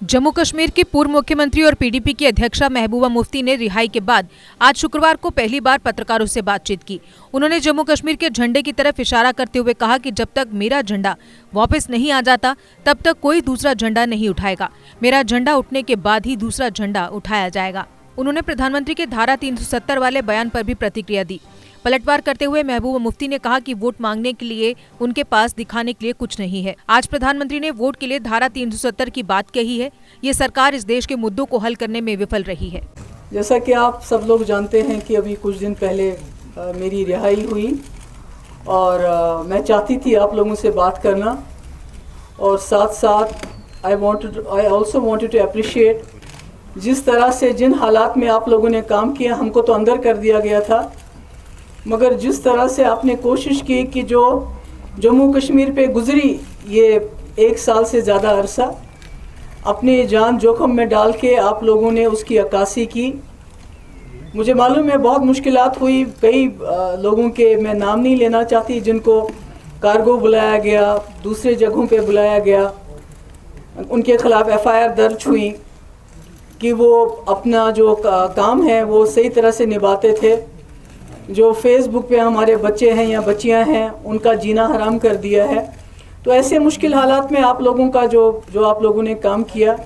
जम्मू कश्मीर की पूर्व मुख्यमंत्री और पीडीपी की अध्यक्षा महबूबा मुफ्ती ने रिहाई के बाद आज शुक्रवार को पहली बार पत्रकारों से बातचीत की। उन्होंने जम्मू कश्मीर के झंडे की तरफ इशारा करते हुए कहा कि जब तक मेरा झंडा वापस नहीं आ जाता तब तक कोई दूसरा झंडा नहीं उठाएगा। मेरा झंडा उठने के बाद ही दूसरा झंडा उठाया जाएगा। उन्होंने प्रधानमंत्री के धारा 370 वाले बयान पर भी प्रतिक्रिया दी। पलटवार करते हुए महबूबा मुफ्ती ने कहा कि वोट मांगने के लिए उनके पास दिखाने के लिए कुछ नहीं है। आज प्रधानमंत्री ने वोट के लिए धारा 370 की बात कही है। ये सरकार इस देश के मुद्दों को हल करने में विफल रही है। जैसा कि आप सब लोग जानते हैं कि अभी कुछ दिन पहले मेरी रिहाई हुई और मैं चाहती थी आप लोगों से बात करना, और साथ साथ I also wanted to appreciate जिस तरह से जिन हालात में आप लोगों ने काम किया। हमको तो अंदर कर दिया गया था, मगर जिस तरह से आपने कोशिश की कि जो जम्मू कश्मीर पे गुजरी ये 1 साल से ज़्यादा अरसा अपनी जान जोखम में डाल के आप लोगों ने उसकी अक्कासी की। मुझे मालूम है बहुत मुश्किलात हुई। कई लोगों के मैं नाम नहीं लेना चाहती जिनको कार्गो बुलाया गया, दूसरे जगहों पे बुलाया गया, उनके खिलाफ FIR दर्ज हुई कि वो अपना जो काम है वो सही तरह से निभाते थे। जो फेसबुक पे हमारे बच्चे हैं या बच्चियां हैं उनका जीना हराम कर दिया है। तो ऐसे मुश्किल हालात में आप लोगों का जो आप लोगों ने काम किया,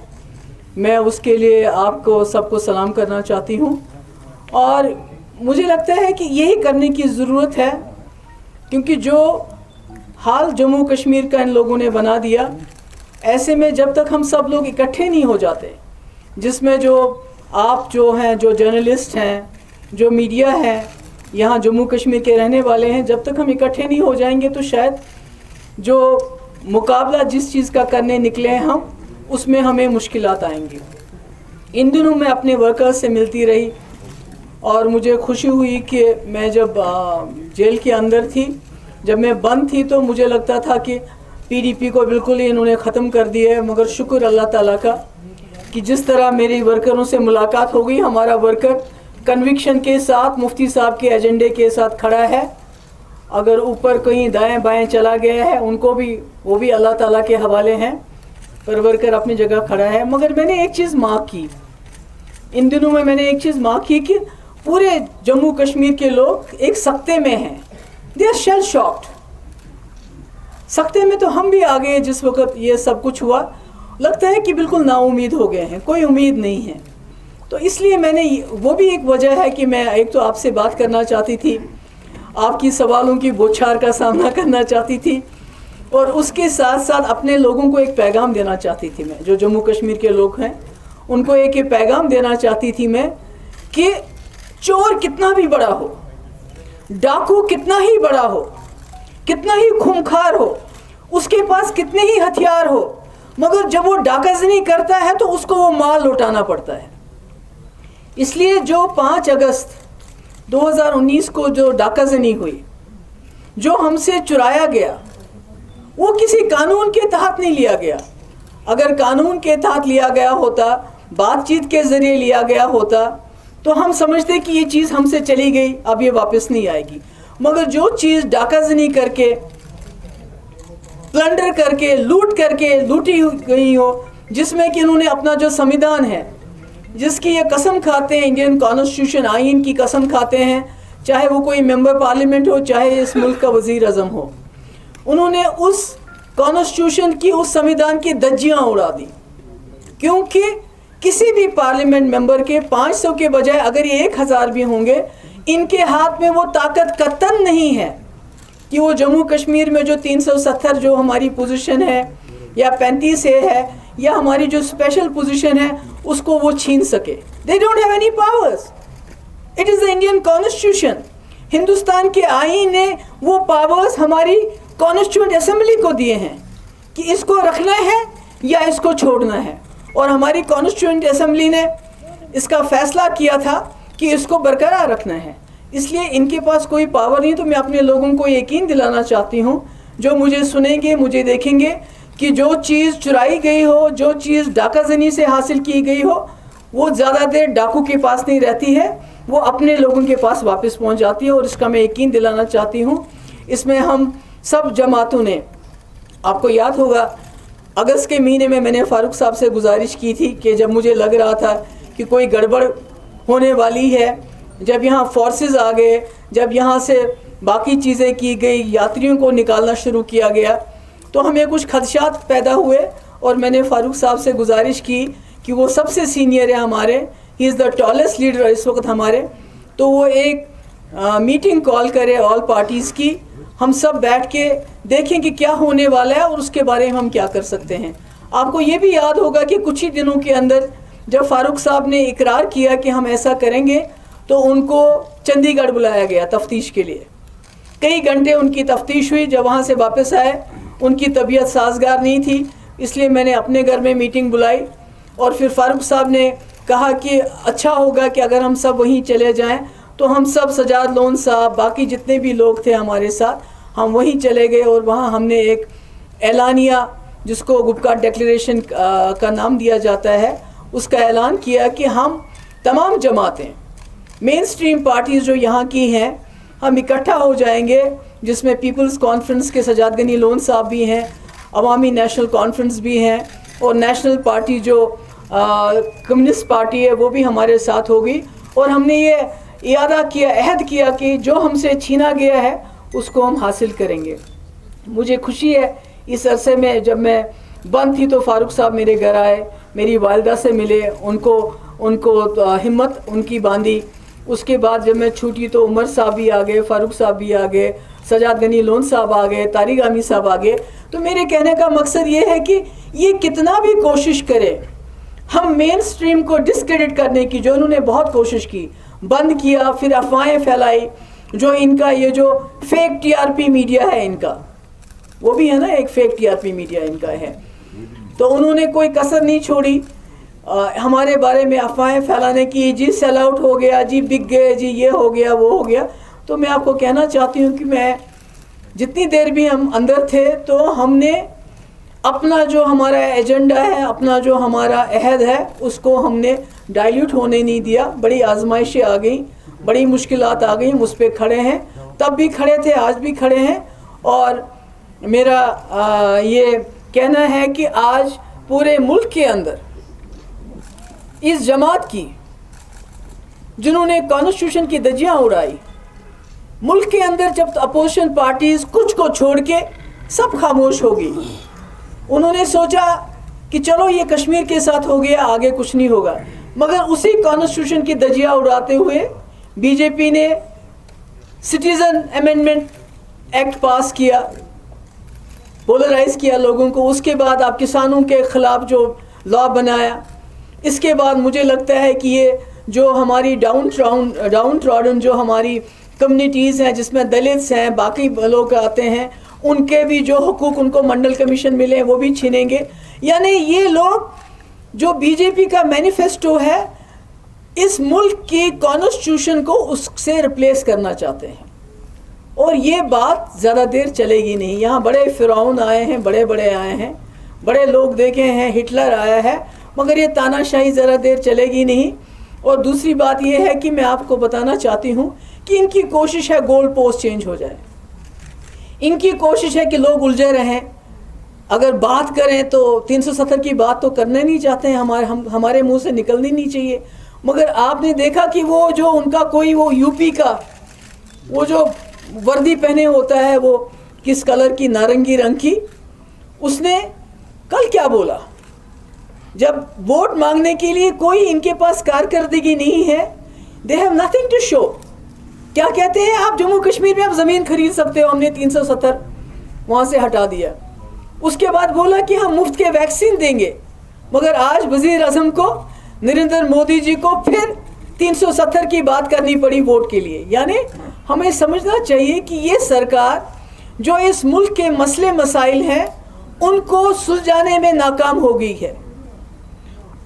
मैं उसके लिए आपको सबको सलाम करना चाहती हूँ। और मुझे लगता है कि यही करने की ज़रूरत है, क्योंकि जो हाल जम्मू कश्मीर का इन लोगों ने बना दिया, ऐसे में जब तक हम सब लोग इकट्ठे नहीं हो जाते, जिसमें जो आप जो हैं, जो जर्नलिस्ट हैं, जो मीडिया है, यहाँ जम्मू कश्मीर के रहने वाले हैं, जब तक हम इकट्ठे नहीं हो जाएंगे तो शायद जो मुकाबला जिस चीज़ का करने निकले हैं हम, उसमें हमें मुश्किलात आएंगी। इन दिनों मैं अपने वर्कर्स से मिलती रही और मुझे खुशी हुई कि मैं जब जेल के अंदर थी, जब मैं बंद थी, तो मुझे लगता था कि PDP को बिल्कुल ही इन्होंने ख़त्म कर दिया है। मगर शुक्र अल्लाह ताला का कि जिस तरह मेरी वर्करों से मुलाकात हो गई, हमारा वर्कर कन्विक्शन के साथ मुफ्ती साहब के एजेंडे के साथ खड़ा है। अगर ऊपर कहीं दाएं बाएं चला गया है उनको भी, वो भी अल्लाह ताला के हवाले हैं, पर वर्कर अपनी जगह खड़ा है। मगर मैंने एक चीज़ मार्क की, इन दिनों में मैंने एक चीज़ मार्क की कि पूरे जम्मू कश्मीर के लोग एक सख्ते में हैं। They are shell shocked. सख्ते में तो हम भी आ गए जिस वक्त ये सब कुछ हुआ। लगता है कि बिल्कुल नाउम्मीद हो गए हैं, कोई उम्मीद नहीं है। तो इसलिए मैंने, वो भी एक वजह है कि मैं एक तो आपसे बात करना चाहती थी, आपकी सवालों की बौछार का सामना करना चाहती थी, और उसके साथ साथ अपने लोगों को एक पैगाम देना चाहती थी। मैं जो जम्मू कश्मीर के लोग हैं उनको एक पैगाम देना चाहती थी मैं कि चोर कितना भी बड़ा हो, डाकू कितना ही बड़ा हो, कितना ही खूंखार हो, उसके पास कितने ही हथियार हो, मगर जब वो डाकाजनी करता है तो उसको वो माल लौटाना पड़ता है। इसलिए जो 5 अगस्त 2019 को जो डाकाजनी हुई, जो हमसे चुराया गया, वो किसी कानून के तहत नहीं लिया गया। अगर कानून के तहत लिया गया होता, बातचीत के ज़रिए लिया गया होता, तो हम समझते कि ये चीज़ हमसे चली गई, अब ये वापस नहीं आएगी। मगर जो चीज़ डाकाजनी करके, प्लंडर करके, लूटी गई हो, जिसमें कि इन्होंने अपना जो संविधान है, जिसकी ये कसम खाते हैं, इंडियन कॉन्स्टिट्यूशन आइन की कसम खाते हैं, चाहे वो कोई मेंबर पार्लियामेंट हो, चाहे इस मुल्क का वज़ीर आज़म हो, उन्होंने उस कॉन्स्टिट्यूशन की, उस संविधान की धज्जियां उड़ा दी। क्योंकि किसी भी पार्लियामेंट मेंबर के 500 के बजाय अगर ये 1000 भी होंगे, इनके हाथ में वो ताकत कतन नहीं है कि वो जम्मू कश्मीर में जो 370 जो हमारी पोजीशन है, या 35 है, या हमारी जो स्पेशल पोजीशन है, उसको वो छीन सके। They don't have any powers. It is the Indian constitution. Hindustan के आईन ने वो पावर्स हमारी कॉन्स्टिट्यूएंट असेंबली को दिए हैं कि इसको रखना है या इसको छोड़ना है, और हमारी कॉन्स्टिट्यूएंट असेंबली ने इसका फैसला किया था कि इसको बरकरार रखना है। इसलिए इनके पास कोई पावर नहीं। तो मैं अपने लोगों को यकीन दिलाना चाहती हूँ, जो मुझे सुनेंगे, मुझे देखेंगे, कि जो चीज़ चुराई गई हो, जो चीज़ डाकाजनी से हासिल की गई हो, वो ज़्यादा देर डाकू के पास नहीं रहती है, वो अपने लोगों के पास वापस पहुंच जाती है। और इसका मैं यकीन दिलाना चाहती हूँ। इसमें हम सब जमातों ने, आपको याद होगा अगस्त के महीने में मैंने फारूक साहब से गुजारिश की थी कि जब मुझे लग रहा था कि कोई गड़बड़ होने वाली है, जब यहाँ फोर्सेस आ गए, जब यहाँ से बाकी चीज़ें की गई, यात्रियों को निकालना शुरू किया गया, तो हमें कुछ खदशात पैदा हुए और मैंने फारूक साहब से गुजारिश की कि वो सबसे सीनियर है हमारे, he is the tallest leader इस वक्त हमारे, तो वो एक मीटिंग कॉल करे ऑल पार्टीज़ की, हम सब बैठ के देखें कि क्या होने वाला है और उसके बारे में हम क्या कर सकते हैं। आपको ये भी याद होगा कि कुछ ही दिनों के अंदर जब फारूक साहब ने इकरार किया कि हम ऐसा करेंगे, तो उनको चंडीगढ़ बुलाया गया तफ्तीश के लिए। कई घंटे उनकी तफ्तीश हुई। जब वहाँ से वापस आए उनकी तबीयत साजगार नहीं थी, इसलिए मैंने अपने घर में मीटिंग बुलाई और फिर फारूक साहब ने कहा कि अच्छा होगा कि अगर हम सब वहीं चले जाएं, तो हम सब सजाद लोन साहब, बाकी जितने भी लोग थे हमारे साथ, हम वहीं चले गए और वहाँ हमने एक एलानिया, जिसको गुपकार डिक्लेरेशन का नाम दिया जाता है, उसका ऐलान किया कि हम तमाम जमातें, मेन स्ट्रीम पार्टीज़ जो यहाँ की हैं, हम इकट्ठा हो जाएंगे, जिसमें पीपल्स कॉन्फ्रेंस के सजाद गनी लोन साहब भी हैं, अवामी नेशनल कॉन्फ्रेंस भी हैं और नेशनल पार्टी जो कम्युनिस्ट पार्टी है वो भी हमारे साथ होगी। और हमने ये इरादा किया, अहद किया कि जो हमसे छीना गया है उसको हम हासिल करेंगे। मुझे खुशी है इस अरसे में जब मैं बंद थी तो फारूक साहब मेरे घर आए, मेरी वालिदा से मिले, उनको हिम्मत उनकी बांधी। उसके बाद जब मैं छूटी तो उमर साहब भी आ गए, फारूक साहब भी आ गए, सजाद गनी लोन साहब आ गए, तारिक आमी साहब आ गए। तो मेरे कहने का मकसद ये है कि ये कितना भी कोशिश करे, हम मेन स्ट्रीम को डिस्क्रेडिट करने की, जो उन्होंने बहुत कोशिश की, बंद किया, फिर अफवाहें फैलाई, जो इनका ये जो फेक टीआरपी मीडिया है इनका, वो भी है ना, एक फेक टीआरपी मीडिया इनका है, तो उन्होंने कोई कसर नहीं छोड़ी हमारे बारे में अफवाहें फैलाने की। जी सेल आउट हो गया, जी बिक गए, जी ये हो गया, वो हो गया। तो मैं आपको कहना चाहती हूँ कि मैं जितनी देर भी हम अंदर थे तो हमने अपना जो हमारा एजेंडा है, अपना जो हमारा अहद है, उसको हमने डाइल्यूट होने नहीं दिया। बड़ी आजमाइशें आ गई, बड़ी मुश्किलात आ गई, हम उस पर खड़े हैं, तब भी खड़े थे, आज भी खड़े हैं। और मेरा ये कहना है कि आज पूरे मुल्क के अंदर इस जमात की, जिन्होंने कॉन्स्टिट्यूशन की धज्जियां उड़ाई, मुल्क के अंदर जब अपोजिशन पार्टीज कुछ को छोड़ के सब खामोश हो गई, उन्होंने सोचा कि चलो ये कश्मीर के साथ हो गया, आगे कुछ नहीं होगा। मगर उसी कॉन्स्टिट्यूशन की धज्जियां उड़ाते हुए बीजेपी ने सिटीजन अमेंडमेंट एक्ट पास किया, पोलराइज किया लोगों को। उसके बाद आप किसानों के खिलाफ जो लॉ बनाया, इसके बाद मुझे लगता है कि ये जो हमारी डाउन ट्रॉडन जो हमारी कम्युनिटीज़ हैं, जिसमें दलित्स हैं, बाकी लोग आते हैं, उनके भी जो हुकूक उनको मंडल कमीशन मिले हैं वो भी छीनेंगे। यानी ये लोग जो बीजेपी का मैनिफेस्टो है, इस मुल्क की कॉन्स्टिट्यूशन को उससे रिप्लेस करना चाहते हैं। और ये बात ज़्यादा देर चलेगी नहीं। यहाँ बड़े फिरौन आए हैं, बड़े बड़े आए हैं, बड़े लोग देखे हैं, हिटलर आया है, मगर ये तानाशाही ज़रा देर चलेगी नहीं। और दूसरी बात ये है कि मैं आपको बताना चाहती हूँ कि इनकी कोशिश है गोल पोस्ट चेंज हो जाए, इनकी कोशिश है कि लोग उलझे रहें। अगर बात करें तो 370 की बात तो करना नहीं चाहते हैं, हमारे मुंह से निकलनी नहीं चाहिए। मगर आपने देखा कि वो जो उनका कोई वो यूपी का वो जो वर्दी पहने होता है, वो किस कलर की, नारंगी रंग की, उसने कल क्या बोला, जब वोट मांगने के लिए कोई इनके पास कारकर्दगी नहीं है, they have nothing to show. क्या कहते हैं, आप जम्मू कश्मीर में आप ज़मीन खरीद सकते हो, हमने 370 वहाँ से हटा दिया। उसके बाद बोला कि हम मुफ्त के वैक्सीन देंगे, मगर आज वज़ीर आज़म को, नरेंद्र मोदी जी को फिर 370 की बात करनी पड़ी वोट के लिए। यानी हमें समझना चाहिए कि ये सरकार जो इस मुल्क के मसले मसाइल हैं उनको सुलझाने में नाकाम हो गई है।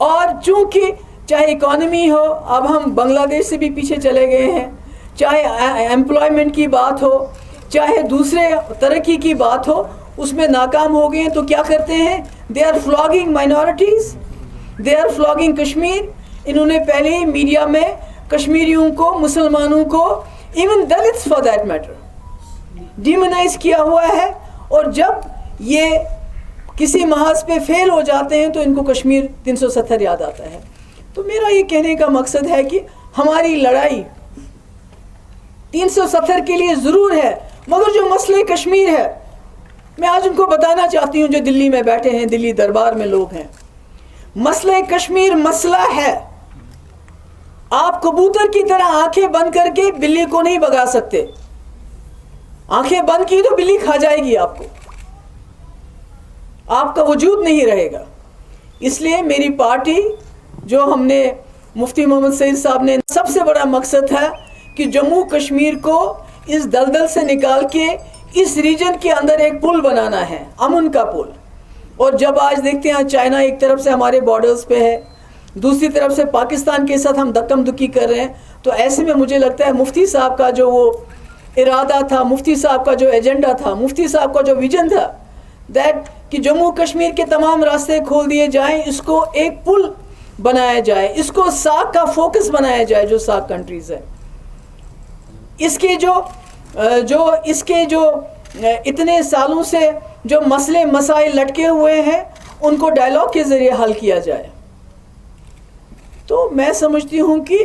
और चूँकि चाहे इकॉनमी हो, अब हम बांग्लादेश से भी पीछे चले गए हैं, चाहे एम्प्लॉयमेंट की बात हो, चाहे दूसरे तरक्की की बात हो, उसमें नाकाम हो गए हैं। तो क्या करते हैं, they are flogging minorities, they are flogging Kashmir. इन्होंने पहले ही मीडिया में कश्मीरियों को, मुसलमानों को, even Dalits for that matter, demonise किया हुआ है। और जब ये کسی محاذ پہ فیل ہو جاتے ہیں تو ان کو کشمیر 370 یاد آتا ہے. تو میرا یہ کہنے کا مقصد ہے کہ ہماری لڑائی 370 کے لیے ضرور ہے، مگر جو مسئلہ کشمیر ہے میں آج ان کو بتانا چاہتی ہوں جو دلی میں بیٹھے ہیں، دلی دربار میں لوگ ہیں. مسئلہ کشمیر مسئلہ ہے. آپ کبوتر کی طرح آنکھیں بند کر کے بلی کو نہیں بھگا سکتے. آنکھیں بند کی تو بلی کھا جائے گی آپ کو، آپ کا وجود نہیں رہے گا. اس لیے میری پارٹی جو ہم نے مفتی محمد سعید صاحب نے، سب سے بڑا مقصد ہے کہ جموں کشمیر کو اس دلدل سے نکال کے اس ریجن کے اندر ایک پل بنانا ہے، امن کا پل. اور جب آج دیکھتے ہیں چائنا ایک طرف سے ہمارے بارڈرز پہ ہے، دوسری طرف سے پاکستان کے ساتھ ہم دکم دکی کر رہے ہیں، تو ایسے میں مجھے لگتا ہے مفتی صاحب کا جو وہ ارادہ تھا، مفتی صاحب کا جو ایجنڈا تھا، مفتی صاحب کا جو ویژن تھا، دیٹ کہ جموں کشمیر کے تمام راستے کھول دیے جائیں، اس کو ایک پل بنایا جائے، اس کو ساک کا فوکس بنایا جائے جو ساک کنٹریز ہے. اس کے جو اتنے سالوں سے جو مسئلے مسائل لٹکے ہوئے ہیں ان کو ڈائلاگ کے ذریعے حل کیا جائے. تو میں سمجھتی ہوں کہ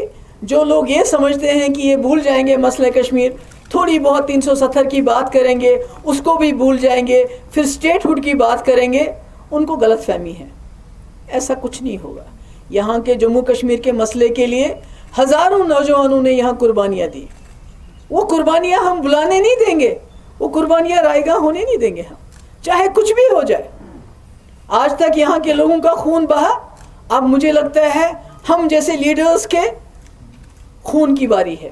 جو لوگ یہ سمجھتے ہیں کہ یہ بھول جائیں گے مسئلہ کشمیر، تھوڑی بہت 370 کی بات کریں گے اس کو بھی بھول جائیں گے، پھر اسٹیٹ ہوڈ کی بات کریں گے، ان کو غلط فہمی ہے. ایسا کچھ نہیں ہوگا. یہاں کے جموں کشمیر کے مسئلے کے لیے ہزاروں نوجوانوں نے یہاں قربانیاں دی. وہ قربانیاں ہم بلانے نہیں دیں گے، وہ قربانیاں رائے گاں ہونے نہیں دیں گے ہم، چاہے کچھ بھی ہو جائے. آج تک یہاں کے لوگوں کا خون بہا، اب مجھے لگتا ہے ہم جیسے لیڈرز کے خون کی باری ہے.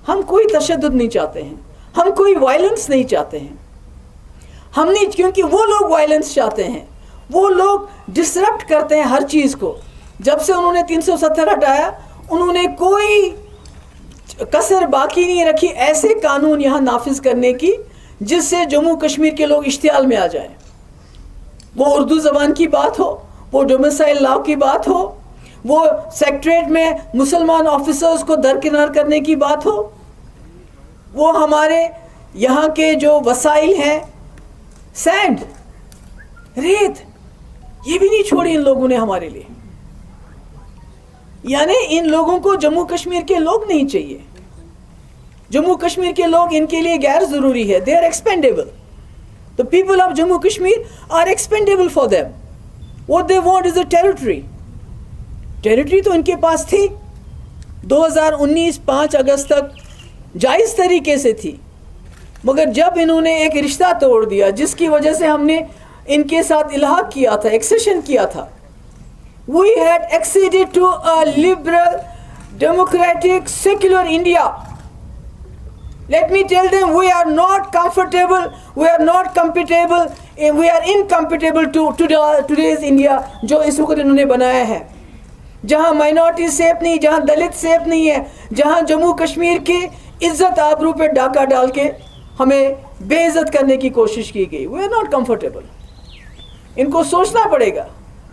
ہم کوئی تشدد نہیں چاہتے ہیں، ہم کوئی وائلنس نہیں چاہتے ہیں. ہم نہیں، کیونکہ وہ لوگ وائلنس چاہتے ہیں، وہ لوگ ڈسرپٹ کرتے ہیں ہر چیز کو. جب سے انہوں نے 370 ہٹایا انہوں نے کوئی کسر باقی نہیں رکھی ایسے قانون یہاں نافذ کرنے کی جس سے جموں کشمیر کے لوگ اشتعال میں آ جائیں. وہ اردو زبان کی بات ہو، وہ ڈومیسائل لاء کی بات ہو، وہ سیکٹریٹ میں مسلمان آفیسرز کو درکنار کرنے کی بات ہو، وہ ہمارے یہاں کے جو وسائل ہیں، سینڈ، ریت، یہ بھی نہیں چھوڑی ان لوگوں نے ہمارے لیے. یعنی ان لوگوں کو جموں کشمیر کے لوگ نہیں چاہیے. جموں کشمیر کے لوگ ان کے لیے غیر ضروری ہے. they are expendable. The people of Jammu Kashmir are expendable for them. What they want is a territory. Territory تو ان کے پاس تھی 2019 5 اگست تک جائز طریقے سے تھی، مگر جب انہوں نے ایک رشتہ توڑ دیا جس کی وجہ سے ہم نے ان کے ساتھ الحاق کیا تھا، ایکسیشن کیا تھا. We had acceded to a liberal, democratic, secular India. Let me tell them we are not comfortable, we are not compatible, we are incompatible to today's India جو اس وقت انہوں نے بنایا ہے، جہاں مائنورٹی سیف نہیں، جہاں دلت سیف نہیں ہے، جہاں جموں کشمیر کی عزت آبرو پہ ڈاکہ ڈال کے ہمیں بے عزت کرنے کی کوشش کی گئی. We are not comfortable. ان کو سوچنا پڑے گا،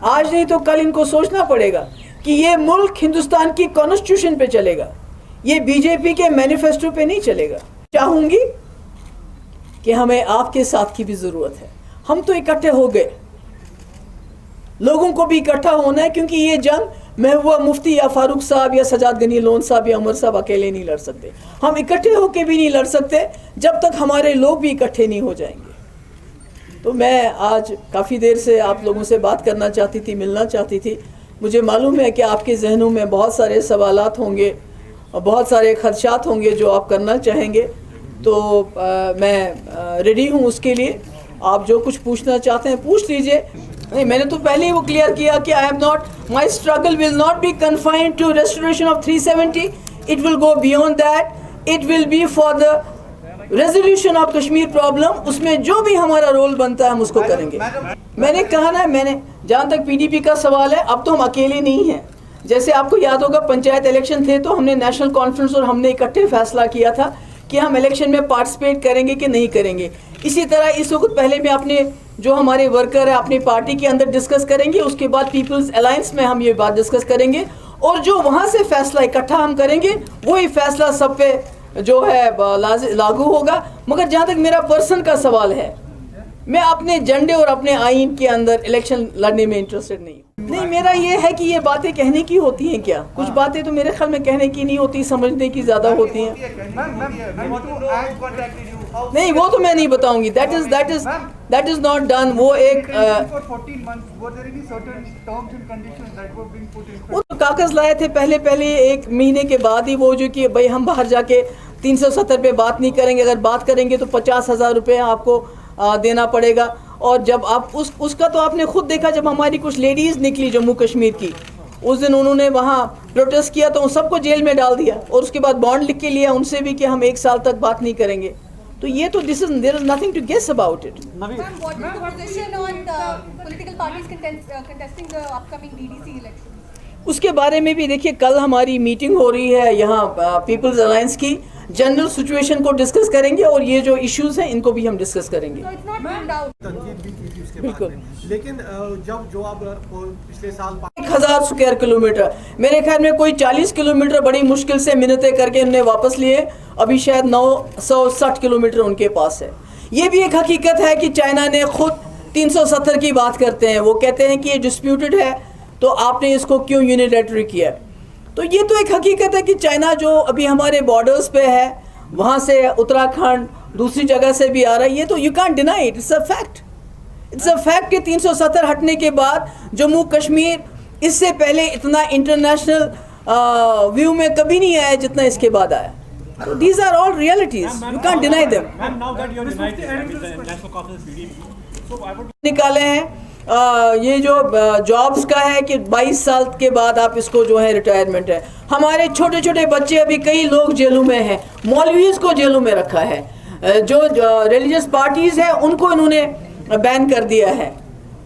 آج نہیں تو کل ان کو سوچنا پڑے گا کہ یہ ملک ہندوستان کی کانسٹیٹیوشن پہ چلے گا، یہ بی جے پی کے مینیفیسٹو پہ نہیں چلے گا. چاہوں گی کہ ہمیں آپ کے ساتھ کی بھی ضرورت ہے. ہم تو اکٹھے ہو گئے، لوگوں کو بھی اکٹھا ہونا ہے، کیونکہ یہ جنگ محبوبہ مفتی یا فاروق صاحب یا سجاد غنی لون صاحب یا عمر صاحب اکیلے نہیں لڑ سکتے. ہم اکٹھے ہو کے بھی نہیں لڑ سکتے جب تک ہمارے لوگ بھی اکٹھے نہیں ہو جائیں گے. تو میں آج کافی دیر سے آپ لوگوں سے بات کرنا چاہتی تھی، ملنا چاہتی تھی. مجھے معلوم ہے کہ آپ کے ذہنوں میں بہت سارے سوالات ہوں گے اور بہت سارے خدشات ہوں گے جو آپ کرنا چاہیں گے، تو میں ریڈی ہوں اس کے لیے. آپ جو کچھ پوچھنا چاہتے ہیں پوچھ لیجئے. نہیں، میں نے تو پہلے ہی وہ کلیئر کیا کہ I am not, my struggle will not be confined to restoration of 370. It will go beyond that. It will be for the resolution of Kashmir problem. اس میں جو بھی ہمارا رول بنتا ہے ہم اس کو کریں گے. میں نے کہا نا، میں نے جہاں تک پی ڈی پی کا سوال ہے، اب تو ہم اکیلے نہیں ہیں. جیسے آپ کو یاد ہوگا پنچایت الیکشن تھے تو ہم نے نیشنل کانفرنس اور ہم نے اکٹھے فیصلہ کیا تھا کہ ہم الیکشن میں پارٹیسپیٹ کریں گے کہ نہیں کریں گے. اسی طرح اس وقت پہلے میں اپنے جو ہمارے ورکر ہیں اپنی پارٹی کے اندر ڈسکس کریں گے، اس کے بعد پیپلز الائنس میں ہم یہ بات ڈسکس کریں گے، اور جو وہاں سے فیصلہ اکٹھا ہم کریں گے وہی فیصلہ سب پہ جو ہے لاگو ہوگا. مگر جہاں تک میرا پرسن کا سوال ہے، میں اپنے جھنڈے اور اپنے آئین کے اندر الیکشن لڑنے میں انٹرسٹڈ نہیں ہوں. نہیں, میرا یہ ہے کہ یہ باتیں کہنے کی ہوتی ہیں کیا, کچھ باتیں تو میرے خیال میں کہنے کی نہیں ہوتی, سمجھنے کی زیادہ ہوتی ہیں. نہیں, وہ تو میں نہیں بتاؤں گی, that is not done. وہ ایک وہ کاغذ لائے تھے پہلے ایک مہینے کے بعد ہی, وہ جو کہ بھائی ہم باہر جا کے 370 پہ بات نہیں کریں گے, اگر بات کریں گے تو 50,000 روپے آپ کو دینا پڑے گا. اور جب آپ اس کا تو آپ نے خود دیکھا, جب ہماری کچھ لیڈیز نکلی جموں کشمیر کی, اس دن انہوں نے وہاں پروٹیسٹ کیا تو ان سب کو جیل میں ڈال دیا, اور اس کے بعد بانڈ لکھ کے لیا ان سے بھی کہ ہم 1 سال تک بات نہیں کریں گے. تو یہ تو there is nothing to guess about it. Ma'am, what is the position on the political parties contesting the upcoming DDC elections? اس کے بارے میں بھی دیکھیے, کل ہماری میٹنگ ہو رہی ہے یہاں پیپلز الائنس کی, جنرل سچویشن کو ڈسکس کریں گے, اور یہ جو ایشوز ہیں ان کو بھی ہم ڈسکس کریں گے. بالکل, لیکن جو آپ پچھلے سال 1000 اسکوائر کلومیٹر, میرے خیال میں کوئی 40 کلومیٹر بڑی مشکل سے منتیں کر کے انہوں نے واپس لیے, ابھی شاید 960 کلومیٹر ان کے پاس ہے. یہ بھی ایک حقیقت ہے کہ چائنا نے خود 370 کی بات کرتے ہیں, وہ کہتے ہیں کہ یہ ڈسپیوٹڈ ہے تو آپ نے اس کو کیوں یونیلیٹرلی کیا. تو یہ تو ایک حقیقت ہے کہ چائنا جو ابھی ہمارے بارڈرز پہ ہے, وہاں سے اتراکھنڈ دوسری جگہ سے بھی آ رہا ہے, یہ تو you can't deny it, it's a fact کہ 370 ہٹنے کے بعد جموں کشمیر اس سے پہلے اتنا انٹرنیشنل ویو میں کبھی نہیں آیا جتنا اس کے بعد آیا. So these are all realities, you can't deny them. نکالے ہیں یہ جو جابز کا ہے کہ 22 سال کے بعد آپ اس کو جو ہے ریٹائرمنٹ ہے. ہمارے چھوٹے چھوٹے بچے, ابھی کئی لوگ جیلوں میں ہیں, مولویز کو جیلوں میں رکھا ہے, جو ریلیجس پارٹیز ہیں ان کو انہوں نے بین کر دیا ہے.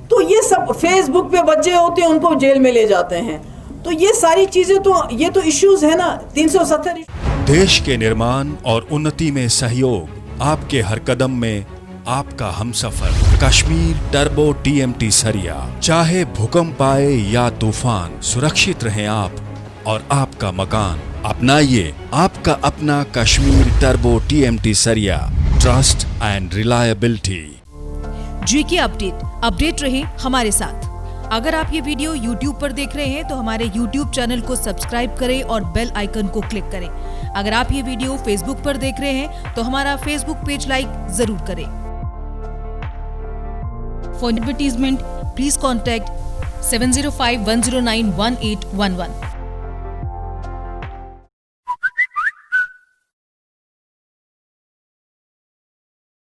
تو یہ سب فیس بک پہ بچے ہوتے ہیں, ان کو جیل میں لے جاتے ہیں. تو یہ ساری چیزیں تو یہ تو ایشوز ہے نا. 370 دیش کے نرمان اور انتی میں سہیوگ, آپ کے ہر قدم میں آپ کا ہمسفر. کشمیر ٹربو TMT سریا, چاہے بھوکمپ آئے یا طوفان, سرکشت رہیں آپ اور آپ کا مکان. اپنائیے آپ کا اپنا کشمیر ٹربو TMT سریا, trust and reliability. GK update رہے ہمارے ساتھ. اگر آپ یہ ویڈیو YouTube پر دیکھ رہے ہیں تو ہمارے YouTube چینل کو سبسکرائب کریں اور بیل آئیکن کو کلک کریں. اگر آپ یہ ویڈیو Facebook پر دیکھ رہے ہیں تو ہمارا Facebook پیج لائک ضرور کریں. For advertisement, please contact 705-109-1811.